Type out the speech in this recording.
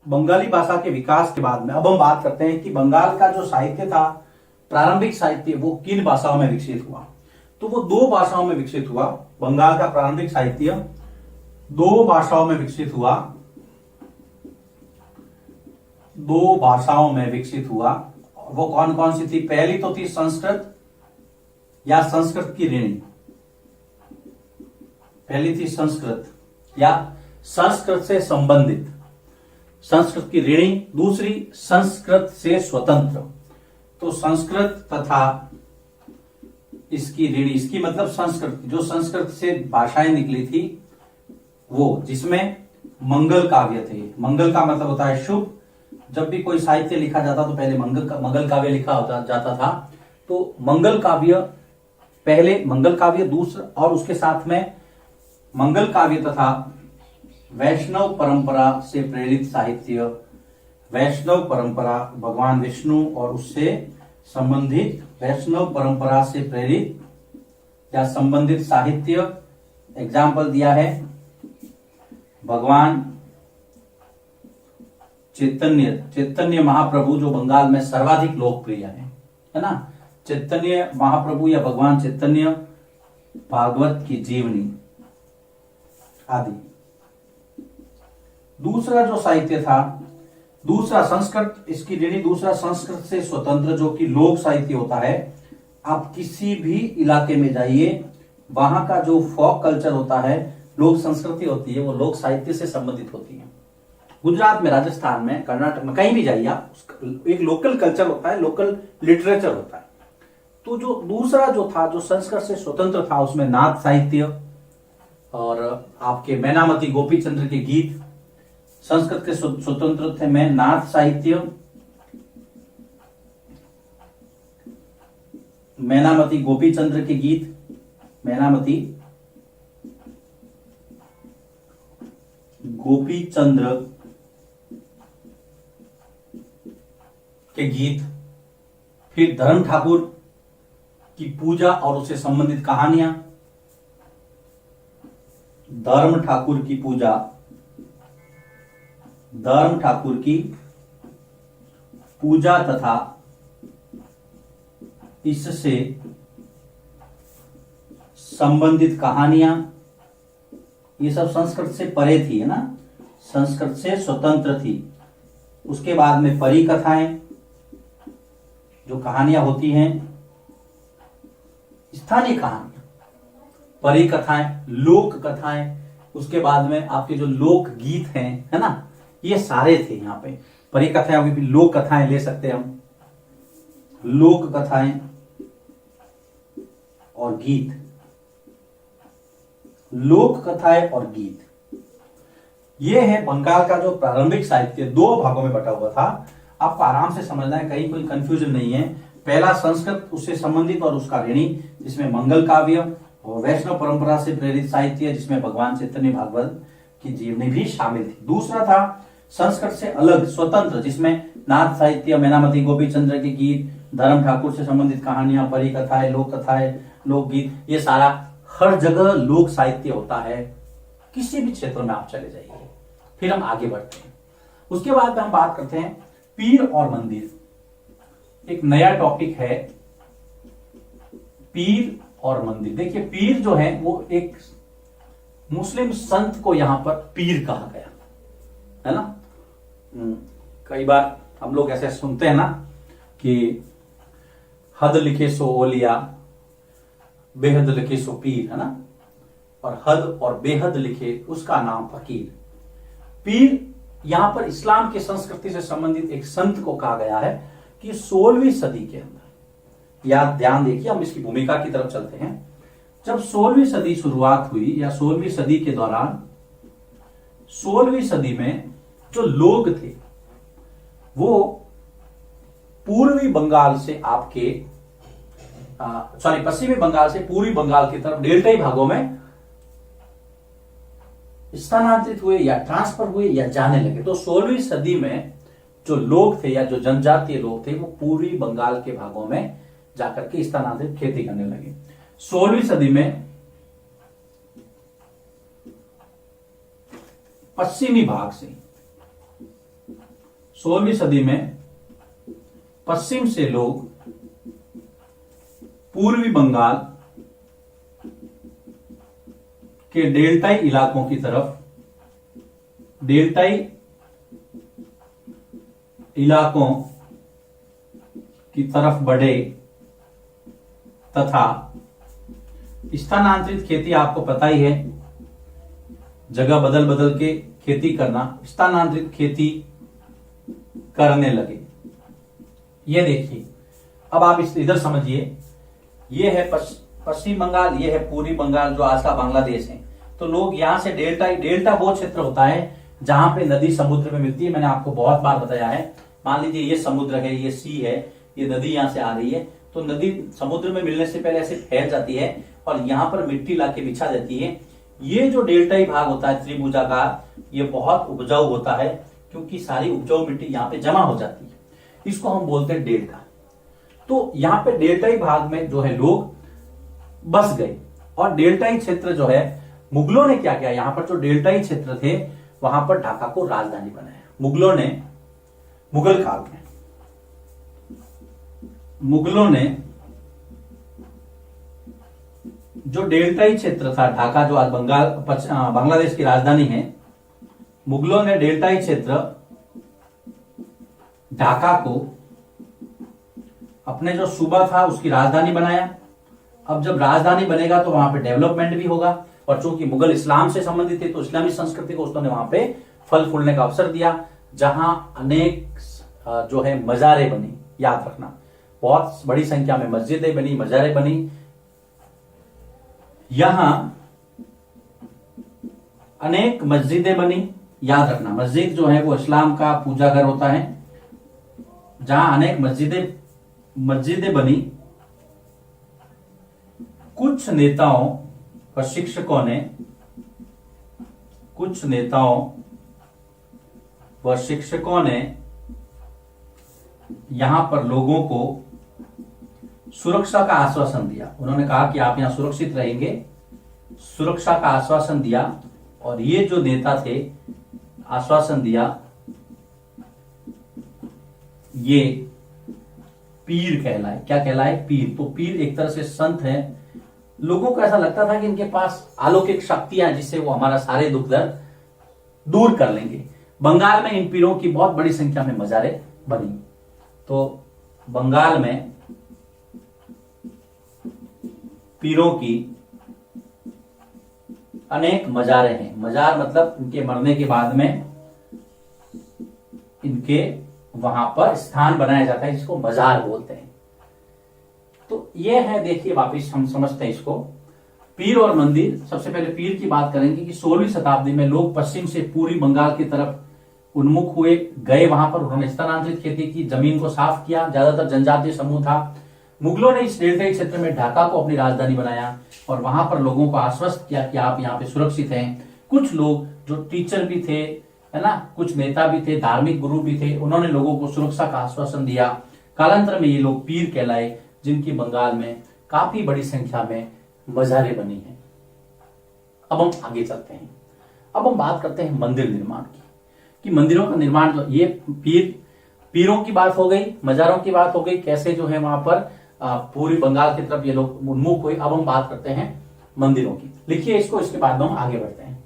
बंगाली भाषा के विकास के बाद में अब हम बात करते हैं कि बंगाल का जो साहित्य था, प्रारंभिक साहित्य, वो किन भाषाओं में विकसित हुआ। तो वो दो भाषाओं में विकसित हुआ। बंगाल का प्रारंभिक साहित्य दो भाषाओं में विकसित हुआ, दो भाषाओं में विकसित हुआ। वो कौन कौन सी थी? पहली तो थी संस्कृत या संस्कृत की ऋणी। पहली थी संस्कृत या संस्कृत से संबंधित, संस्कृत की ऋणी। दूसरी संस्कृत से स्वतंत्र। तो संस्कृत तथा इसकी ऋणी, इसकी मतलब संस्कृत, जो संस्कृत से भाषाएं निकली थी वो, जिसमें मंगल काव्य थे। मंगल का मतलब होता है शुभ। जब भी कोई साहित्य लिखा जाता तो पहले मंगल काव्य लिखा होता जाता था। तो मंगल काव्य पहले, मंगल काव्य दूसरा, और उसके साथ में मंगल काव्य तथा वैष्णव परंपरा से प्रेरित साहित्य, वैष्णव परंपरा, भगवान विष्णु और उससे संबंधित वैष्णव परंपरा से प्रेरित या संबंधित साहित्य। एग्जाम्पल दिया है भगवान चैतन्य महाप्रभु, जो बंगाल में सर्वाधिक लोकप्रिय है ना। चैतन्य महाप्रभु या भगवान चैतन्य, भागवत की जीवनी आदि। दूसरा जो साहित्य था, दूसरा संस्कृत, इसकी ऋणी। दूसरा संस्कृत से स्वतंत्र, जो कि लोक साहित्य होता है। आप किसी भी इलाके में जाइए, वहां का जो फोक कल्चर होता है, लोक संस्कृति होती है, वो लोक साहित्य से संबंधित होती है। गुजरात में, राजस्थान में, कर्नाटक में, कहीं भी जाइए आप, एक लोकल कल्चर होता है, लोकल लिटरेचर होता है। तो जो दूसरा जो था, जो संस्कृत से स्वतंत्र था, उसमें नाथ साहित्य और आपके मैनामती गोपीचंद्र के गीत। संस्कृत के स्वतंत्र थे में नाथ साहित्य, मैनामती गोपीचंद्र के गीत, मैनामती गोपीचंद्र के गीत। फिर धर्म ठाकुर की पूजा और उससे संबंधित कहानियां, धर्म ठाकुर की पूजा, धर्म ठाकुर की पूजा तथा इससे संबंधित कहानियां, ये सब संस्कृत से परे थी, है ना, संस्कृत से स्वतंत्र थी। उसके बाद में परिकथाएं, जो कहानियां होती हैं, स्थानीय कहानियां, परिकथाएं, लोक कथाएं। उसके बाद में आपके जो लोक गीत हैं, है ना, ये सारे थे यहाँ पे। परिकथाएं भी, लोक कथाएं ले सकते हैं हम, लोक कथाएं और गीत, लोक कथाएं और गीत। ये है बंगाल का जो प्रारंभिक साहित्य, दो भागों में बटा हुआ था। आपको आराम से समझना है, कहीं कोई कंफ्यूजन नहीं है। पहला संस्कृत, उससे संबंधित और उसका ऋणी, जिसमें मंगल काव्य और वैष्णव परंपरा से प्रेरित साहित्य, जिसमें भगवान चैतन्य भागवत की जीवनी भी शामिल थी। दूसरा था संस्कृत से अलग, स्वतंत्र, जिसमें नाथ साहित्य, मैनामती गोपीचंद्र के गीत, धर्म ठाकुर से संबंधित कहानियां, परिकथाएं, लोक कथाएं, लोकगीत। ये सारा हर जगह लोक साहित्य होता है, किसी भी क्षेत्र में आप चले जाइए। फिर हम आगे बढ़ते हैं। उसके बाद हम बात करते हैं पीर और मंदिर। एक नया टॉपिक है, पीर और मंदिर। देखिए, पीर जो है वो एक मुस्लिम संत को यहां पर पीर कहा गया है ना। कई बार हम लोग ऐसे सुनते हैं ना कि हद लिखे सो ओलिया, बेहद लिखे सो पीर, है ना, और हद और बेहद लिखे उसका नाम फकीर। पीर यहां पर इस्लाम की संस्कृति से संबंधित एक संत को कहा गया है कि 16वीं सदी के अंदर, या ध्यान देखिए, हम इसकी भूमिका की तरफ चलते हैं। जब 16वीं सदी शुरुआत हुई, या 16वीं सदी के दौरान, 16वीं सदी में जो लोग थे वो पूर्वी बंगाल से आपके पश्चिमी बंगाल से पूर्वी बंगाल की तरफ डेल्टाई भागों में स्थानांतरित हुए या ट्रांसफर हुए या जाने लगे। तो 16वीं सदी में जो लोग थे या जो जनजातीय लोग थे वो पूर्वी बंगाल के भागों में जाकर के स्थानांतरित खेती करने लगे। 16वीं सदी में पश्चिमी भाग से 16वीं सदी में पश्चिम से लोग पूर्वी बंगाल के डेल्टाई इलाकों की तरफ, डेल्टाई इलाकों की तरफ बढ़े तथा स्थानांतरित खेती, आपको पता ही है, जगह बदल बदल के खेती करना, स्थानांतरित खेती करने लगे। ये देखिए, अब आप इस इधर समझिए, ये है पश्चिम बंगाल, ये है पूर्वी बंगाल जो आज का बांग्लादेश है। तो लोग यहां से डेल्टा वो क्षेत्र होता है जहां पे नदी समुद्र में मिलती है। मैंने आपको बहुत बार बताया है, मान लीजिए ये समुद्र है, ये सी है, ये नदी यहां से आ रही है, तो नदी समुद्र में मिलने से पहले ऐसे फैल जाती है और यहां पर मिट्टी लाके बिछा देती है। ये जो डेल्टाई भाग होता है त्रिभुजाकार, ये बहुत उपजाऊ होता है क्योंकि सारी उपजाऊ मिट्टी यहाँ पे जमा हो जाती है। इसको हम बोलते हैं डेल्टा। तो यहाँ पे डेल्टाई भाग में जो है लोग बस गए और डेल्टाई क्षेत्र जो है, मुगलों ने क्या किया, यहाँ पर जो डेल्टाई क्षेत्र थे वहां पर ढाका को राजधानी बनाया। मुगलों ने, मुगल काल में मुगलों ने जो डेल्टाई क्षेत्र था, ढाका जो आज बांग्लादेश की राजधानी है, मुगलों ने डेल्टाई क्षेत्र ढाका को अपने जो सूबा था उसकी राजधानी बनाया। अब जब राजधानी बनेगा तो वहां पे डेवलपमेंट भी होगा, और चूंकि मुगल इस्लाम से संबंधित थे तो इस्लामी संस्कृति को उन्होंने वहां पे फल फूलने का अवसर दिया, जहां अनेक जो है मजारें बनी। याद रखना, बहुत बड़ी संख्या में मस्जिदें बनी, मजारें बनी। यहां अनेक मस्जिदें बनी। याद रखना, मस्जिद जो है वो इस्लाम का पूजा घर होता है। जहां अनेक मस्जिदें बनी, कुछ नेताओं व शिक्षकों ने यहां पर लोगों को सुरक्षा का आश्वासन दिया। उन्होंने कहा कि आप यहां सुरक्षित रहेंगे, सुरक्षा का आश्वासन दिया। और ये जो नेता थे, आश्वासन दिया, ये पीर कहलाए। क्या कहलाए? पीर। तो पीर एक तरह से संत है। लोगों को ऐसा लगता था कि इनके पास अलौकिक शक्तियां जिससे वो हमारा सारे दुख दर्द दूर कर लेंगे। बंगाल में इन पीरों की बहुत बड़ी संख्या में मजारें बनी। तो बंगाल में पीरों की अनेक मजारें हैं। मजार मतलब इनके मरने के बाद में इनके वहां पर स्थान बनाया जाता है, जिसको मजार बोलते हैं। तो ये है, देखिए वापिस हम समझते हैं इसको, पीर और मंदिर। सबसे पहले पीर की बात करेंगे कि 16वीं शताब्दी में लोग पश्चिम से पूर्वी बंगाल की तरफ उन्मुख हुए, गए। वहां पर उन्होंने स्थानांतरित खेती की, जमीन को साफ किया। ज्यादातर जनजातीय समूह था। मुगलों ने इस डेल्टाई क्षेत्र में ढाका को अपनी राजधानी बनाया और वहां पर लोगों को आश्वस्त किया कि आप यहाँ पे सुरक्षित हैं। कुछ लोग जो टीचर भी थे, है ना, कुछ नेता भी थे, धार्मिक गुरु भी थे, उन्होंने लोगों को सुरक्षा का आश्वासन दिया। कालांतर में ये लोग पीर कहलाए, जिनकी बंगाल में काफी बड़ी संख्या में मजारें बनी हैं। अब हम आगे चलते हैं। अब हम बात करते हैं मंदिर निर्माण की, कि मंदिरों का निर्माण, जो ये पीरों की बात हो गई, मजारों की बात हो गई, कैसे जो है वहां पर पूर्वी बंगाल की तरफ ये लोग उन्मुख हुए। अब हम बात करते हैं मंदिरों की। लिखिए इसको, इसके बाद हम आगे बढ़ते हैं।